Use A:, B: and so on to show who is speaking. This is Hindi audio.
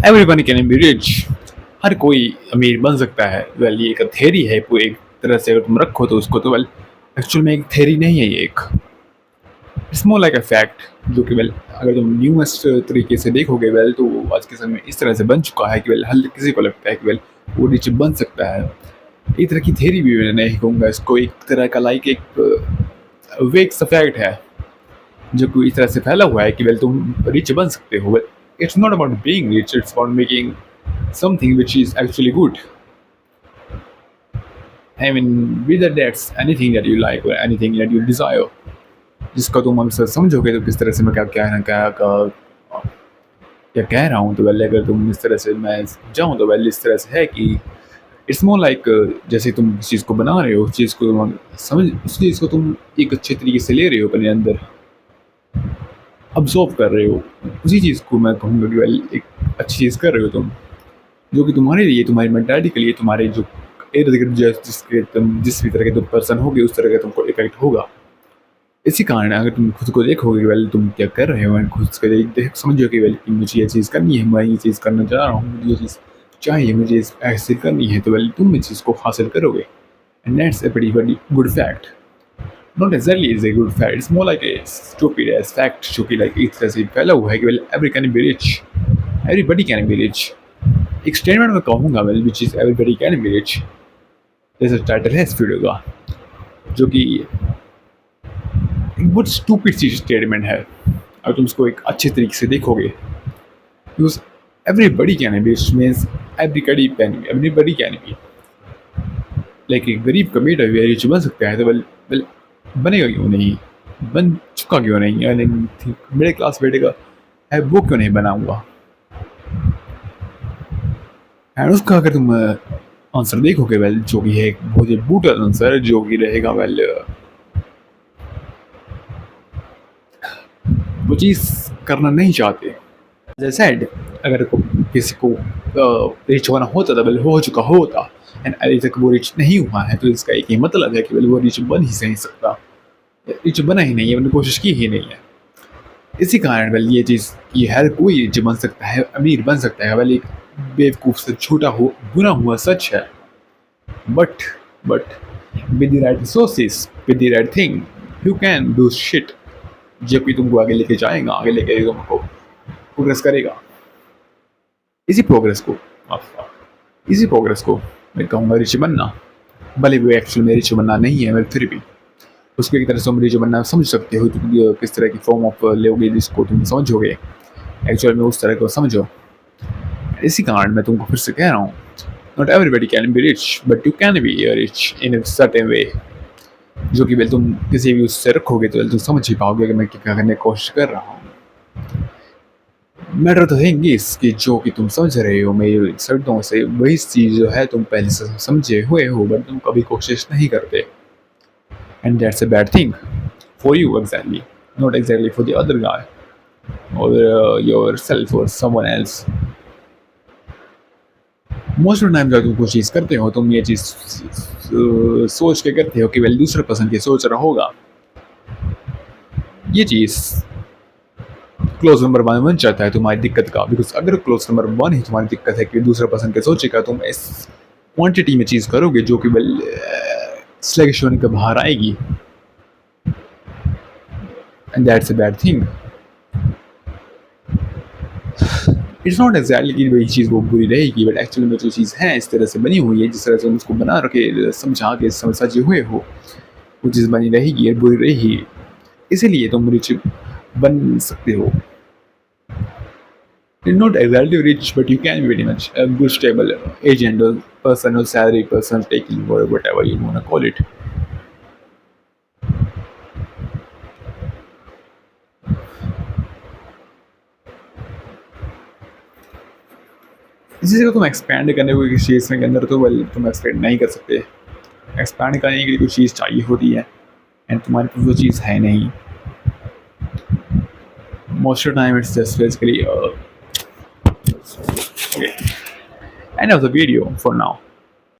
A: Everyone can be rich. हर कोई अमीर बन सकता है। वेल ये एक थेरी है, पूरी एक तरह से अगर तुम रखो तो उसको, तो वेल एक्चुअल में एक थेरी नहीं है, ये एक it's more like a fact. जो कि वेल अगर तुम न्यूएस्ट तरीके से देखोगे वेल, तो आज के समय में इस तरह से बन चुका है कि वेल हर किसी को लगता है कि वेल वो रिच बन सकता है। एक तरह की थेरी भी मैं नहीं कहूँगा इसको, एक तरह का लाइक एक वेक सा फैक्ट है जो कि इस तरह से फैला हुआ है कि वेल तुम रिच बन सकते हो। Well it's not about being rich, it's about making something which is actually good. I mean, whether that's anything that you like or anything that you desire. जिसका तुम अक्सर समझोगे तो किस तरह से मैं क्या कह रहा हूँ, तो वेल अगर तुम इस तरह से मैं जाऊँ तो वेल इस तरह से है कि इट्स मोर लाइक जैसे तुम किसी चीज़ को बना रहे हो, उस चीज़ को तुम समझ, उस चीज़ को तुम एक अच्छे तरीके से ले रहे हो, अपने अंदर अब्जॉर्व कर रहे हो, उसी चीज़ को मैं कहूँगा कि वेल एक अच्छी चीज़ कर रहे हो तुम, जो कि तुम्हारे लिए, तुम्हारी मेंटालिटी के लिए, तुम्हारे जो इर्द गिर्द जिसके तुम जिस भी तरह के तुम पर्सन होगे उस तरह का तुमको इफेक्ट होगा। इसी कारण अगर तुम खुद को देखोगे वेल तुम क्या कर रहे हो, एंड खुद को देख समझो कि वेल कि मुझे ये चीज़ करनी है, मैं ये चीज़ करना चाह रहा हूँ, मुझे ये चीज़ चाहिए, मुझे ऐसे करनी है, तो वेल तुम इस चीज़ को हासिल करोगे। And that's a very good fact. Not exactly is a good fact, it's more like a stupid age fact जो कि लाइक इस तरह से फैला हुआ है कि well every can be rich, everybody can be rich. एक स्टेटमेंट में कहूँगा well which is everybody can be rich, जैसे टाइटल है इस वीडियो का, जो कि एक बहुत स्टूपिड सी स्टेटमेंट है अगर तुम उसको एक अच्छे तरीके से देखोगे। Because everybody can be rich means everybody can be, like एक गरीब का बेटा भी रिच बन सकता है, तो वेल वेल बनेगा क्यों नहीं, बन चुका क्यों नहीं, यानी मिडिल क्लास बेटे का है वो क्यों नहीं बना हुआ। एंड उसका अगर तुम आंसर देखोगे वेल जो कि है एक बहुत ही ब्रूटल आंसर, जो कि रहेगा वेल वो चीज़ करना नहीं चाहते। जैसे अगर किसी को रिच होना होता था वेल हो चुका होता, एंड अभी तक वो रिच नहीं हुआ है, तो इसका एक ही मतलब है कि वेल वो रिच बन ही नहीं सकता, रिच बना ही नहीं है, उन्होंने कोशिश की ही नहीं है। इसी कारण वेल ये चीज़ ये हर कोई रिच बन सकता है, अमीर बन सकता है, वेल एक बेवकूफ़ से छोटा हो बुरा हुआ सच है। But with the right resources, with the right thing, you can do shit, जो कि तुमको आगे लेके जाएगा, आगे लेके तुमको प्रोग्रेस करेगा। इसी प्रोग्रेस को इसी प्रोग्रेस को मैं कहूँगा रिच बनना, भले वो एक्चुअल में रिच बनना नहीं है, मैं फिर भी उसको एक तरह से तुम रिच बनना समझ सकते हो, तुम किस तरह की फॉर्म ऑफ लोगे जिसको तुम समझोगे, एक्चुअल में उस तरह को समझो। इसी कारण मैं तुमको फिर से कह रहा हूँ, not everybody can be rich but you can be rich in a certain way, जो कि वेल तुम किसी भी उससे रखोगे तो वेल तुम समझ ही पाओगे कि मैं क्या करने की कोशिश कर रहा हूँ। मैटर तो थिंग इस कि जो कि तुम समझ रहे हो मेरी शब्दों से, वही चीज़ जो है तुम पहले से समझे हुए हो, बट तुम कभी कोशिश नहीं करते, and that's a bad thing for you exactly, not exactly for the other guy और योर सेल्फ और someone else. Most of time जब तुम कोई चीज़ करते हो, तुम ये चीज़ सोच के करते हो कि वेल दूसरे पर्सन की सोच रहा होगा। ये चीज़ क्लोज नंबर 1 बन जाता है तुम्हारी दिक्कत का, बिकॉज अगर क्लोज नंबर 1 ही तुम्हारी दिक्कत है कि दूसरे पर्सन के सोचेगा, तुम इस क्वांटिटी में चीज़ करोगे जो कि वेल स्लैगिश होने के बाहर आएगी, and that's a bad thing. It's not exactly कि वही चीज़ वो बुरी रहेगी, बट एक्चुअली में जो चीज़ है इस तरह से बनी हुई है, जिस तरह से तुम उसको बना रखे समझा के सजे हुए हो, वो चीज़ बनी रहेगी और बुरी रहेगी। इसीलिए तुम रिच बन सकते हो। You're not exactly rich, but you can be very much a good stable agent or person or salary person taking or whatever you want to call it. इसी से तुम एक्सपैंड करने को किसी चीज़ के अंदर, तो वेल तुम एक्सपैंड नहीं कर सकते। एक्सपैंड करने के लिए कुछ चीज़ चाहिए होती है, एंड तुम्हारे पास वो चीज़ है नहीं। Most of time it's just basically end of the video for now.